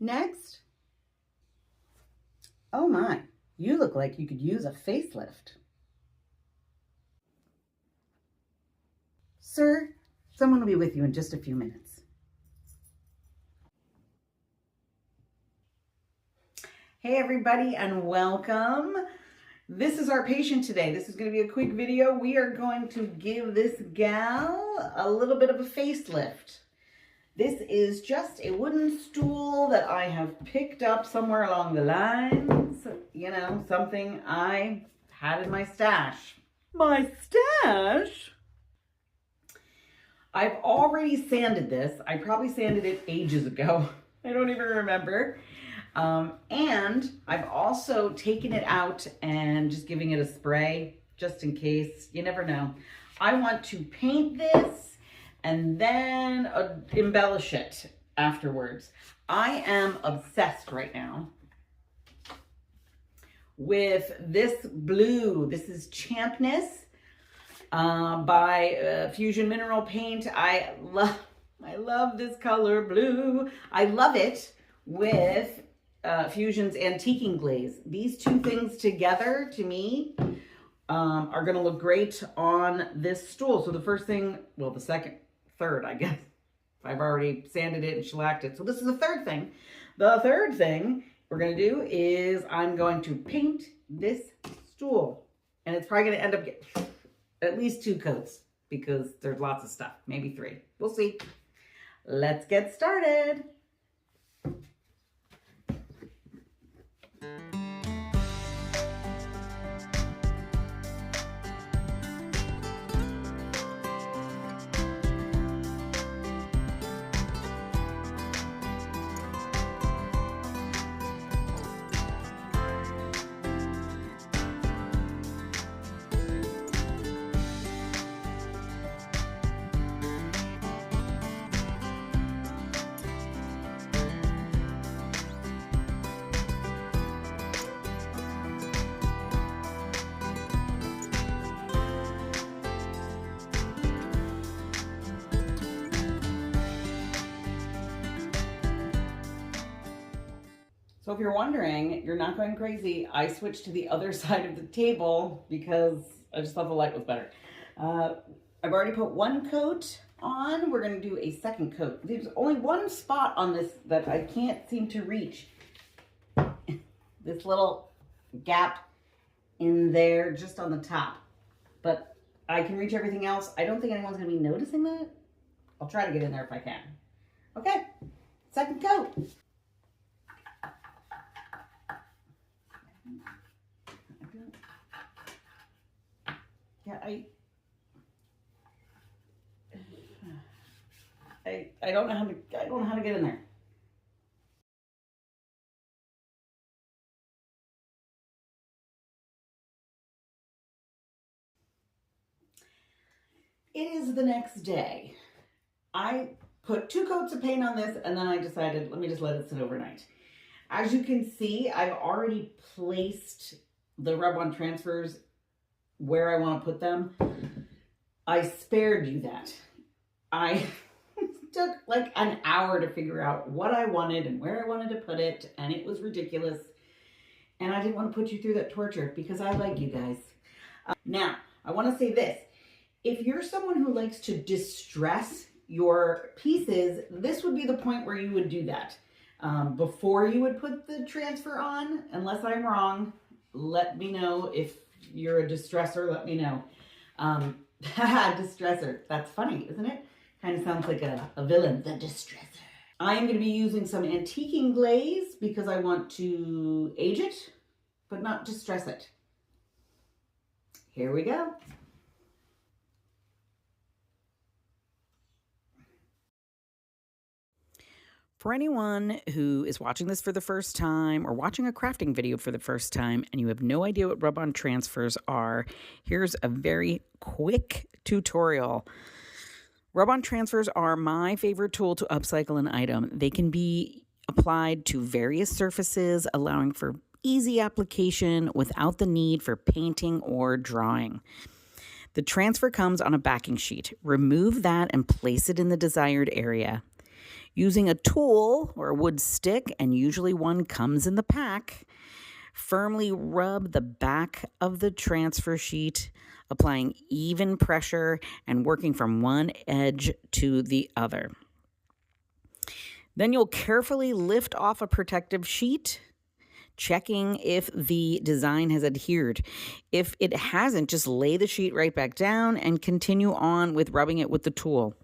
Next. Oh my, you look like you could use a facelift. Sir, someone will be with you in just a few minutes. Hey everybody and welcome. This is our patient today. This is going to be a quick video. We are going to give this gal a little bit of a facelift. This is just a wooden stool that I have picked up somewhere along the lines. You know, something I had in my stash. My stash? I've already sanded this. I probably sanded it ages ago. I don't even remember. And I've also taken it out and just giving it a spray just in case. You never know. I want to paint this and then embellish it afterwards. I am obsessed right now with this blue. This is Champness by Fusion Mineral Paint. I love this color blue. I love it with Fusion's Antiquing Glaze. These two things together, to me, are going to look great on this stool. So the first thing, well, third, I guess. I've already sanded it and shellacked it. So this is the third thing. The third thing we're going to do is I'm going to paint this stool. And it's probably going to end up getting at least 2 coats because there's lots of stuff. Maybe 3. We'll see. Let's get started. So if you're wondering, you're not going crazy. I switched to the other side of the table because I just thought the light was better. I've already put 1 coat on. We're going to do a second coat. There's only one spot on this that I can't seem to reach. This little gap in there just on the top. But I can reach everything else. I don't think anyone's going to be noticing that. I'll try to get in there if I can. Okay, second coat. Yeah, I don't know how to get in there. It is the next day. I put 2 coats of paint on this and then I decided, let me just let it sit overnight. As you can see, I've already placed the rub-on transfers where I want to put them. I spared you that. I took like an hour to figure out what I wanted and where I wanted to put it, and it was ridiculous. And I didn't want to put you through that torture because I like you guys. Now, I want to say this. If you're someone who likes to distress your pieces, this would be the point where you would do that. Before you would put the transfer on, unless I'm wrong, let me know. If you're a distressor, let me know. Distressor. That's funny, isn't it? Kind of sounds like a villain, the distressor. I am going to be using some Antiquing Glaze because I want to age it, but not distress it. Here we go. For anyone who is watching this for the first time or watching a crafting video for the first time and you have no idea what rub-on transfers are, here's a very quick tutorial. Rub-on transfers are my favorite tool to upcycle an item. They can be applied to various surfaces, allowing for easy application without the need for painting or drawing. The transfer comes on a backing sheet. Remove that and place it in the desired area. Using a tool or a wood stick, and usually one comes in the pack, firmly rub the back of the transfer sheet, applying even pressure and working from one edge to the other. Then you'll carefully lift off a protective sheet, checking if the design has adhered. If it hasn't, just lay the sheet right back down and continue on with rubbing it with the tool.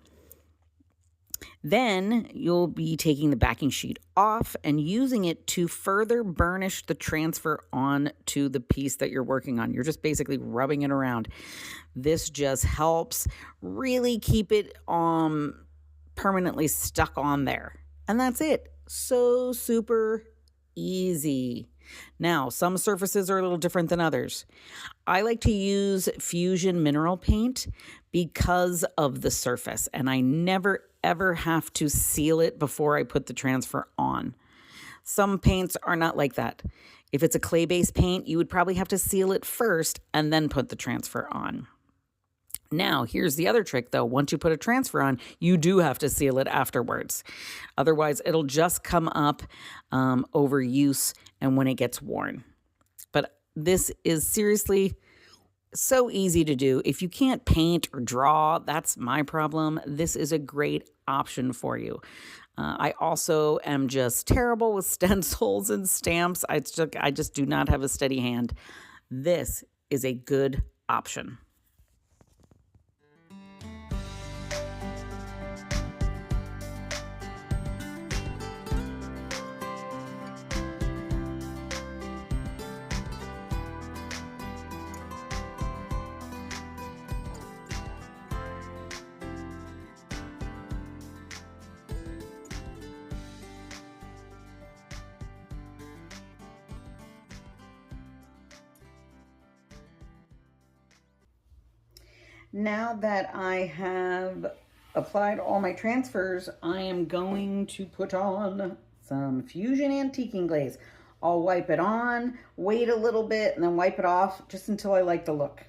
Then you'll be taking the backing sheet off and using it to further burnish the transfer onto the piece that you're working on. You're just basically rubbing it around. This just helps really keep it permanently stuck on there. And that's it. So super easy. Now, some surfaces are a little different than others. I like to use Fusion mineral paint because of the surface, and I never ever have to seal it before I put the transfer on. Some paints are not like that. If it's a clay-based paint, you would probably have to seal it first and then put the transfer on. Now, here's the other trick though. Once you put a transfer on, you do have to seal it afterwards. Otherwise, it'll just come up over use and when it gets worn. But this is seriously so easy to do. If you can't paint or draw, that's my problem. This is a great option for you. I also am just terrible with stencils and stamps. I just do not have a steady hand. This is a good option. Now that I have applied all my transfers, I am going to put on some Fusion antiquing glaze. I'll wipe it on, wait a little bit, and then wipe it off just until I like the look.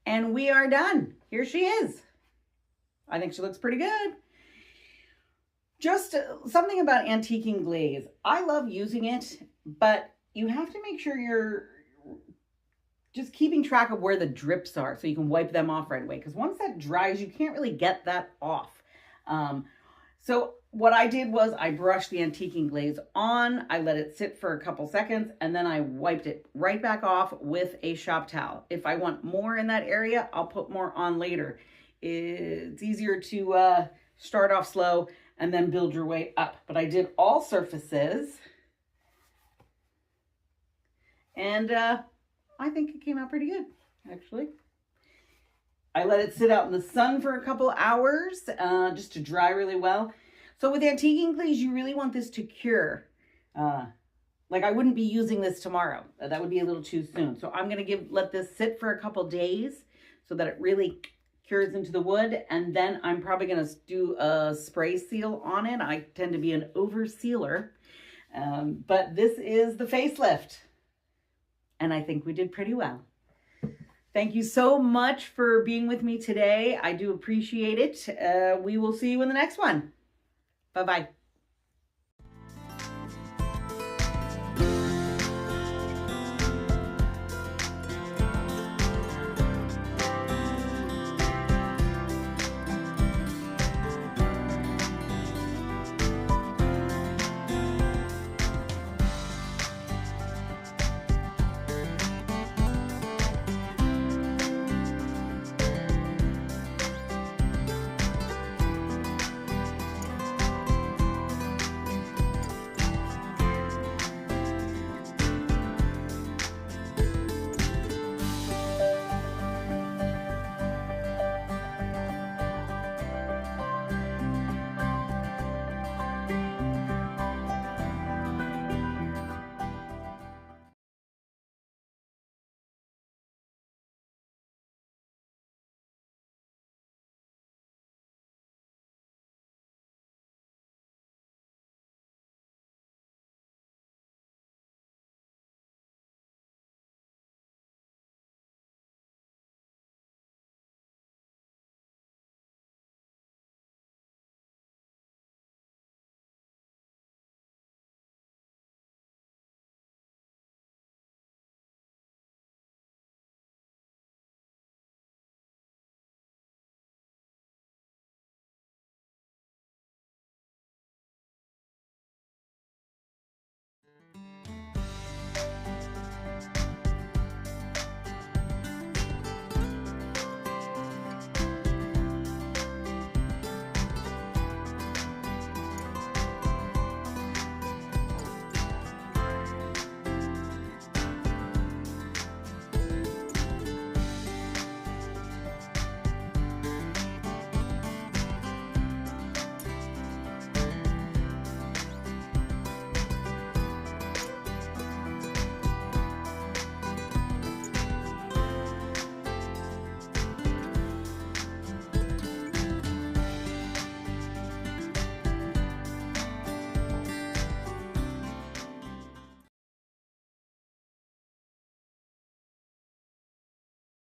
And we are done. Here she is. I think she looks pretty good. Just something about antiquing glaze. I love using it, but you have to make sure you're just keeping track of where the drips are so you can wipe them off right away. Because once that dries, you can't really get that off. So what I did was I brushed the antiquing glaze on, I let it sit for a couple seconds, and then I wiped it right back off with a shop towel. If I want more in that area, I'll put more on later. It's easier to start off slow and then build your way up. But I did all surfaces, and I think it came out pretty good, actually. I let it sit out in the sun for a couple hours just to dry really well. So with antiquing glaze, you really want this to cure. Like I wouldn't be using this tomorrow. That would be a little too soon. So I'm going to let this sit for a couple days so that it really cures into the wood. And then I'm probably going to do a spray seal on it. I tend to be an over sealer. But this is the facelift. And I think we did pretty well. Thank you so much for being with me today. I do appreciate it. We will see you in the next one. Bye-bye.